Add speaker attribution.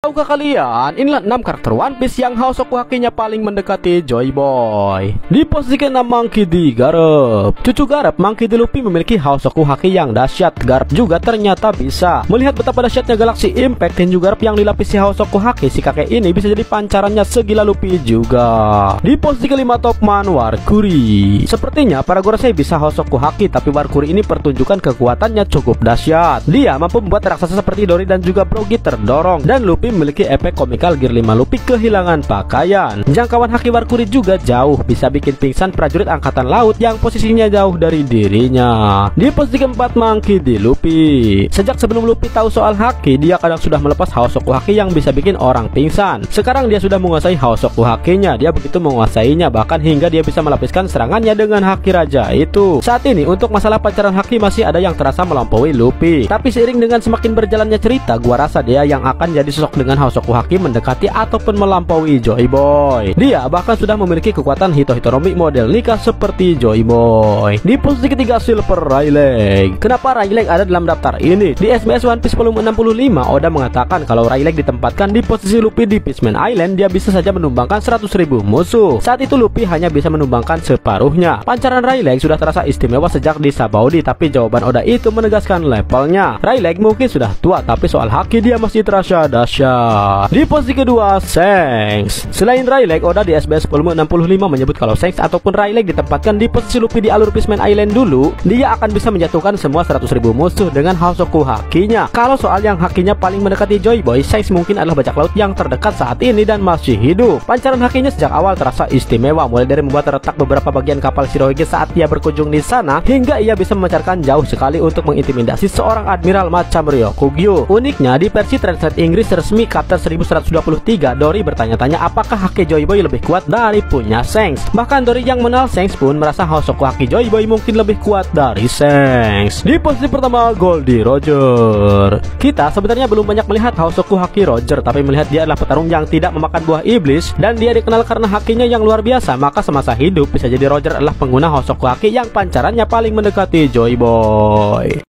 Speaker 1: Tahukah kalian, inilah 6 karakter One Piece yang Hosoku Haki-nya paling mendekati Joy Boy. Di posisi ke-6 Monkey D. Garp. Cucu Garp, Monkey D. Luffy memiliki Hosoku Haki yang dahsyat. Garp juga ternyata bisa. Melihat betapa dahsyatnya Galaxy Impact, Tenju Garp yang dilapisi Hosoku Haki, si kakek ini bisa jadi pancarannya segila Luffy juga. Di posisi ke-5 Topman Warkuri. Sepertinya para Gorosei bisa Hosoku Haki, tapi Warkuri ini pertunjukan kekuatannya cukup dahsyat. Dia mampu membuat raksasa seperti Dory dan juga Brogy terdorong, dan Luffy memiliki efek komikal Gear 5 Luffy kehilangan pakaian. Jangkauan haki Warkuri juga jauh, bisa bikin pingsan prajurit angkatan laut yang posisinya jauh dari dirinya. Di posisi keempat Monkey D. Luffy. Sejak sebelum Luffy tahu soal haki, dia kadang sudah melepas Hosoku Haki yang bisa bikin orang pingsan. Sekarang dia sudah menguasai Hosoku Hakinya. Dia begitu menguasainya, bahkan hingga dia bisa melapiskan serangannya dengan haki raja itu. Saat ini untuk masalah pancaran haki masih ada yang terasa melampaui Luffy, tapi seiring dengan semakin berjalannya cerita, gua rasa dia yang akan jadi sosok dengan Hosoku Haki mendekati ataupun melampaui Joy Boy. Dia bahkan sudah memiliki kekuatan Hito Hitoromi model Nika seperti Joy Boy. Di posisi ketiga Silver Rayleigh. Kenapa Rayleigh ada dalam daftar ini? Di SBS One Piece volume 65, Oda mengatakan kalau Rayleigh ditempatkan di posisi Luffy di Fishman Island, dia bisa saja menumbangkan 100.000 musuh. Saat itu Luffy hanya bisa menumbangkan separuhnya. Pancaran Rayleigh sudah terasa istimewa sejak di Sabaody, tapi jawaban Oda itu menegaskan levelnya. Rayleigh mungkin sudah tua, tapi soal haki dia masih terasa dahsyat. Di posisi kedua Shanks. Selain Rayleigh, Oda di SBS volume 65 menyebut kalau Shanks ataupun Rayleigh ditempatkan di posisi Luffy di alur Fishman Island dulu, dia akan bisa menjatuhkan semua 100.000 musuh dengan Hosoku Hakinya. Kalau soal yang hakinya paling mendekati Joy Boy, Shanks mungkin adalah bajak laut yang terdekat saat ini dan masih hidup. Pancaran hakinya sejak awal terasa istimewa, mulai dari membuat retak beberapa bagian kapal Shirohige saat dia berkunjung di sana, hingga ia bisa memancarkan jauh sekali untuk mengintimidasi seorang admiral macam Ryokugyo. Uniknya, di versi translate Inggris resmi Chapter 1123, Dory bertanya-tanya apakah haki Joy Boy lebih kuat dari punya Shanks. Bahkan Dory yang mengenal Shanks pun merasa Hosoku Haki Joy Boy mungkin lebih kuat dari Shanks. Di posisi pertama Goldie Roger. Kita sebenarnya belum banyak melihat Hosoku Haki Roger, tapi melihat dia adalah petarung yang tidak memakan buah iblis, dan dia dikenal karena hakinya yang luar biasa, maka semasa hidup bisa jadi Roger adalah pengguna Hosoku Haki yang pancarannya paling mendekati Joy Boy.